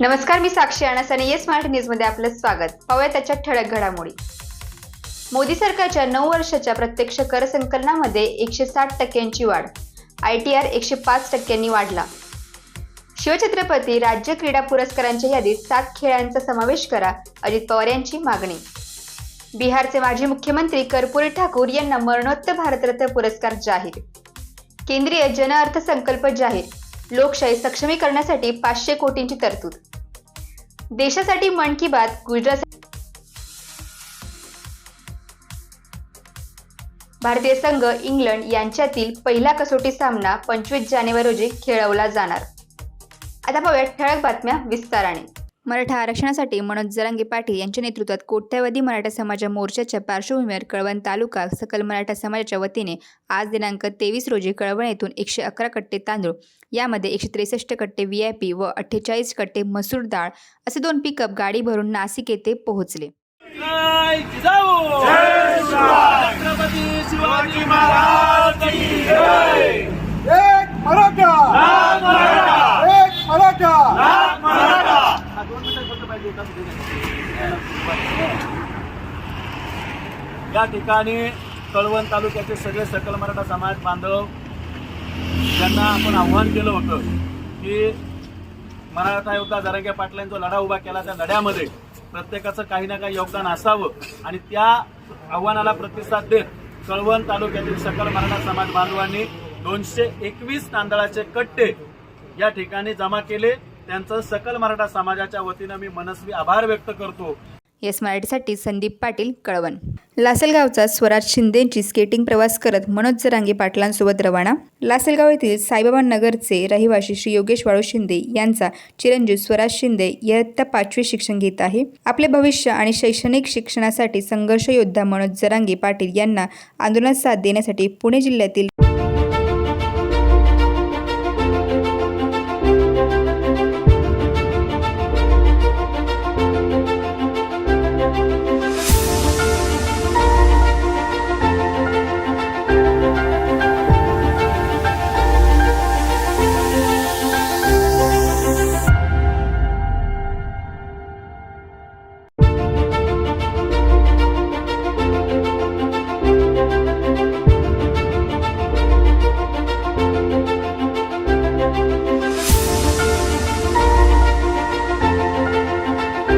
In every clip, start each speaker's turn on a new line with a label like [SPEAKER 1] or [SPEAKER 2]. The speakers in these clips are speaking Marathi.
[SPEAKER 1] नमस्कार, मी साक्षी अणस आणि येस मराठी न्यूजमध्ये आपलं स्वागत. पाहूया त्याच्या ठळक घडामोडी. मोदी सरकारच्या 9 वर्षाच्या प्रत्यक्ष कर संकलनामध्ये 160% वाढ. ITR 105% वाढला. शिवछत्रपती राज्य क्रीडा पुरस्कारांच्या यादीत 7 खेळांचा समावेश करा, अजित पवार यांची मागणी. बिहारचे माजी मुख्यमंत्री कर्पूरी ठाकूर यांना मरणोत्तर भारतरत्न पुरस्कार जाहीर. केंद्रीय जन अर्थसंकल्प जाहीर. लोकशाही सक्षमीकरणासाठी 500 कोटींची तरतूद. देशासाठी मन की बात. गुजरात भारतीय संघ इंग्लंड यांच्यातील पहिला कसोटी सामना 25 जानेवारी रोजी खेळवला जाणार. आता पाहूया ठळक बातम्या विस्ताराने. मराठा आरक्षणासाठी मनोज जरांगे पाटील यांच्या नेतृत्वात कोट्यावधी मराठा समाज मोर्चाच्या पार्श्वभूमीवर कळवण तालुका सकल मराठा समाजाच्या वतीने आज दिनांक 23 रोजी कळवण येथून 111 कट्टे तांदूळ, यामध्ये 163 कट्टे VIP व 48 कट्टे मसूर डाळ असे 2 पिकअप गाडी भरून नाशिक येथे पोहोचले.
[SPEAKER 2] या ठिकाणी कळवण तालुक्याचे सगळे सकल मराठा समाज बांधव यांना आपण आव्हान केलं होतं की मराठा योद्धा जरांगे पाटलांचा लढा उभा केला, त्या लढ्यामध्ये प्रत्येकाचं काही ना काही योगदान असावं आणि त्या आव्हानाला प्रतिसाद देत कळवण तालुक्यातील सकल मराठा समाज बांधवांनी 221 तांदळाचे कट्टे या ठिकाणी जमा केले. त्यांचं सकल मराठा समाजाच्या वतीनं मी मनस्वी आभार व्यक्त करतो.
[SPEAKER 1] येस मराठीसाठी संदीप पाटील, कळवण. लासलगावचा स्वराज शिंदेंची स्केटिंग प्रवास करत मनोज जरांगे पाटलांसोबत रवाना. लासलगाव येथील साईबाबा नगरचे रहिवासी श्री योगेश वाळू शिंदे यांचा चिरंजीव स्वराज शिंदे इयत्ता 5वी शिक्षण घेत आहे. आपले भविष्य आणि शैक्षणिक शिक्षणासाठी संघर्ष योद्धा मनोज जरांगे पाटील यांना आंदोलनात साथ देण्यासाठी पुणे जिल्ह्यातील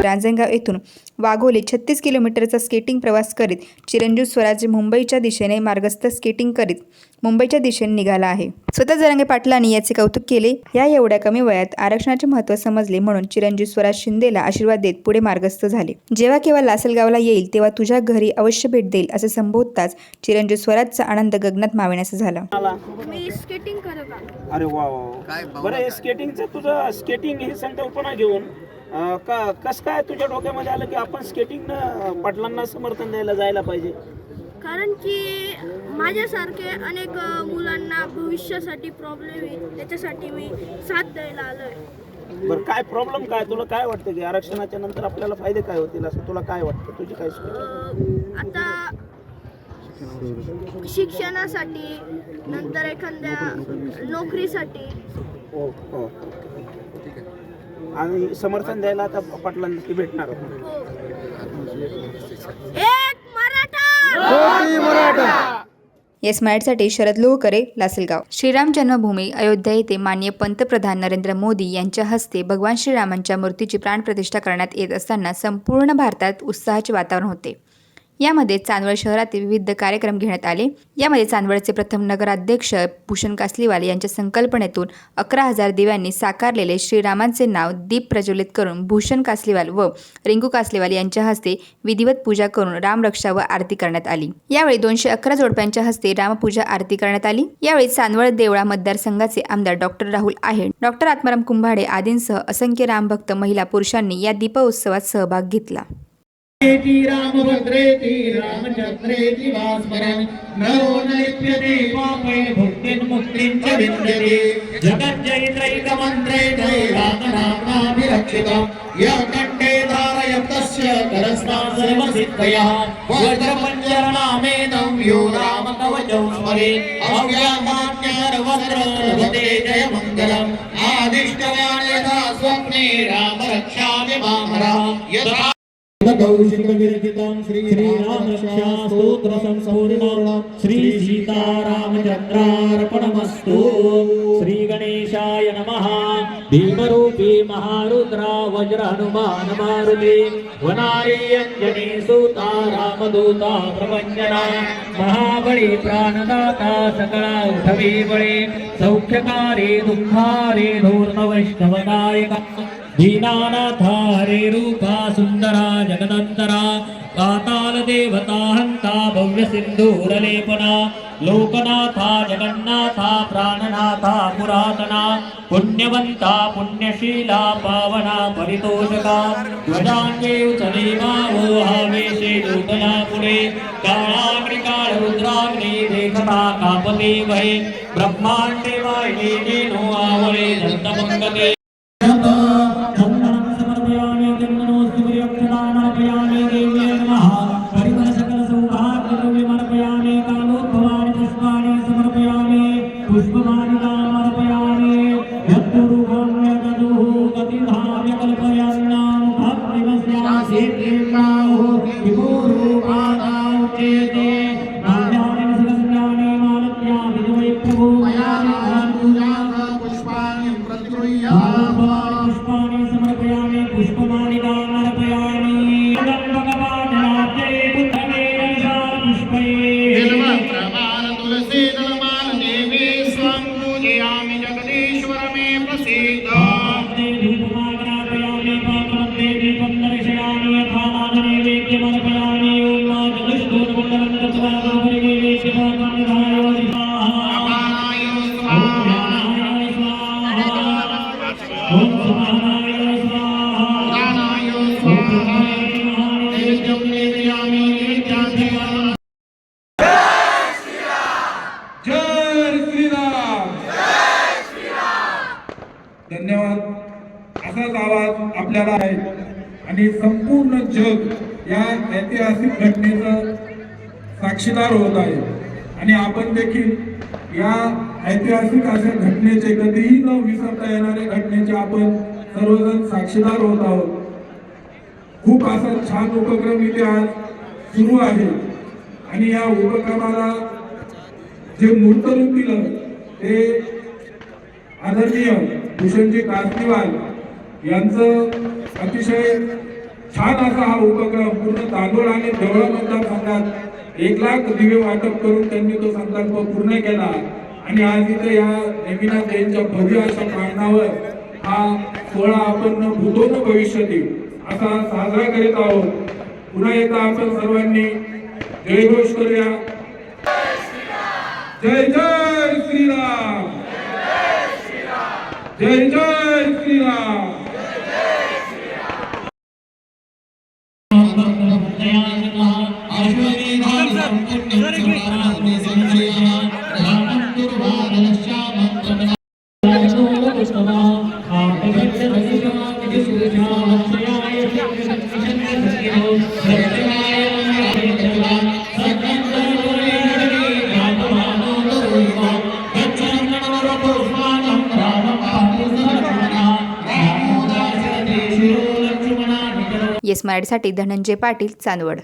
[SPEAKER 1] रांजणगाव येथून वाघोली 36 किलोमीटरचा स्केटिंग प्रवास करीत चिरंजीव स्वराज मुंबईच्या दिशेने मार्गस्थ स्केटिंग करीत मुंबईच्या दिशेने निघाला आहे. स्वतः जरांगे पाटलांनी याचे कौतुक केले. एवढ्या कमी वयात आरक्षणाचे महत्त्व समजले म्हणून चिरंजीव स्वराज शिंदेला आशीर्वाद देत पुढे मार्गस्थ झाले. जेव्हा केव्हा लासलगावला येईल तेव्हा तुझ्या घरी अवश्य भेट देईल असे संबोधताच चिरंजीव स्वराजचा आनंद गगनात मावेनासा झाला.
[SPEAKER 3] मी स्केटिंग करत आहे.
[SPEAKER 2] अरे वा, बरं स्केटिंगचं तुझं स्केटिंग ही संकल्पना घेऊन कस काय तुझ्या डोक्यामध्ये आलं की आपण स्केटिंगनं पाटलांना समर्थन द्यायला जायला पाहिजे?
[SPEAKER 3] कारण की माझ्यासारखे अनेक मुलांना भविष्यासाठी प्रॉब्लेम येईल, त्याच्यासाठी मी साथ द्यायला आलोय.
[SPEAKER 2] बरं, काय प्रॉब्लेम काय तुला काय वाटतं की आरक्षणाच्या नंतर आपल्याला फायदे काय होतील असं तुला काय वाटतं? तुझी काय
[SPEAKER 3] आता शिक्षणासाठी, नंतर एखाद्या नोकरीसाठी.
[SPEAKER 2] हो हो, आणि समर्थन द्यायला आता पाटलांना भेटणार.
[SPEAKER 3] एक मराठा.
[SPEAKER 1] येस मराठीसाठी शरद लोहकरे, लासलगाव. श्रीराम जन्मभूमी अयोध्या येथे माननीय पंतप्रधान नरेंद्र मोदी यांच्या हस्ते भगवान श्रीरामांच्या मूर्तीची प्राणप्रतिष्ठा करण्यात येत असताना संपूर्ण भारतात उत्साहाचे वातावरण होते. यामध्ये चांदवड शहरातील विविध कार्यक्रम घेण्यात आले. यामध्ये चांदवडचे प्रथम नगराध्यक्ष भूषण कासलीवाल यांच्या संकल्पनेतून 11,000 दिव्यांनी साकारलेले श्रीरामांचे नाव दीप प्रज्वलित करून भूषण कासलीवाल व रिंकू कासलीवाल यांच्या हस्ते विधिवत पूजा करून रामरक्षा व आरती करण्यात आली. यावेळी 211 जोडप्यांच्या हस्ते रामपूजा आरती करण्यात आली. यावेळी चांदवड देवळा मतदारसंघाचे आमदार डॉक्टर राहुल आहेर, डॉक्टर आत्माराम कुंभाडे आदींसह असंख्य रामभक्त महिला पुरुषांनी या दीपोत्सवात सहभाग घेतला.
[SPEAKER 4] रामभद्रेति रामचंद्रेति भास्करं नरो नलिप्यते पापै भुक्तिं मुक्तिं च विन्दते जगज्जयित्रैकमन्त्रे जय रामनामाभिरक्षितं यः कण्ठे धारयतस्य करस्था सर्वसिद्धयः वज्रपञ्जरनामेनं यो रामकवचं स्मरेत् अव्यामान्यर्वत्र लभते जयमङ्गलम् आदिष्टवान् यथा स्वप्ने राम रक्षामि मामरः यथा कौशिक विरचितं श्रीराम रक्षा स्तोत्र संपूर्णं श्री सीतारामचन्द्रार्पणमस्तु श्री गणेशाय नमः भीमरूपी महारुद्रा वज्र हनुमान मारुति वनारी अंजनी सुता रामदूता प्रभंजना महाबली प्राणदाता सकला उठवी बळी सौख्यकारी दुःखारी धूर्ण वैष्णवनायका दीनानाथा हरे रूपा सुंदरा जगदंतरा पाताल देवता हंता भव्य सिंधूरलेपना लोकनाथा जगन्नाथा प्राणनाथा पुरातना पुण्यवंता पुण्यशीला पावना परितोषका ध्वजांगे उचले मावो आवेशे लोकना पुढे काळाग्नि काळ रुद्राग्नि देखता कापते वै ब्रह्मांडे वाहिनी नेनो आवळे दंतमंगते
[SPEAKER 5] धन्यवाद. असाच आवाज आपल्याला आहे आणि संपूर्ण जग या ऐतिहासिक घटनेचं साक्षीदार होत आहे आणि आपण देखील या ऐतिहासिक अशा घटनेचे कधीही न विसरता येणाऱ्या घटनेचे आपण सर्वजण साक्षीदार होत आहोत. खूप असा छान उपक्रम इथे आज सुरू आहे आणि या उपक्रमाला जे मूर्त रूप दिलं ते आदरणीय भूषणजी कासनीवाल यांचं अतिशय छान असा हा उपक्रम पूर्ण तांदूळ आणि देवळा मतदारसंघात 1,00,000 दिवे वाटप करून त्यांनी तो संकल्प पूर्ण केला आणि आज इथे या नेमिनाथ यांच्या भव्य अशा प्रांगणावर हा सोहळा आपण भूतो न भविष्यती असा साजरा करीत आहोत. पुन्हा एकदा आपण सर्वांनी जयघोष करूया. जय जय श्रीराम, जय जय श्रीराम.
[SPEAKER 1] येस मराठीसाठी धनंजय पाटील, चांदवड.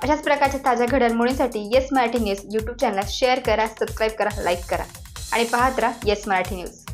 [SPEAKER 1] अशाच प्रकारच्या ताज्या घडामोडींसाठी yes Marathi news YouTube channel share करा, सबस्क्राईब करा, लाईक करा आणि पाहत राहा येस मराठी न्यूज.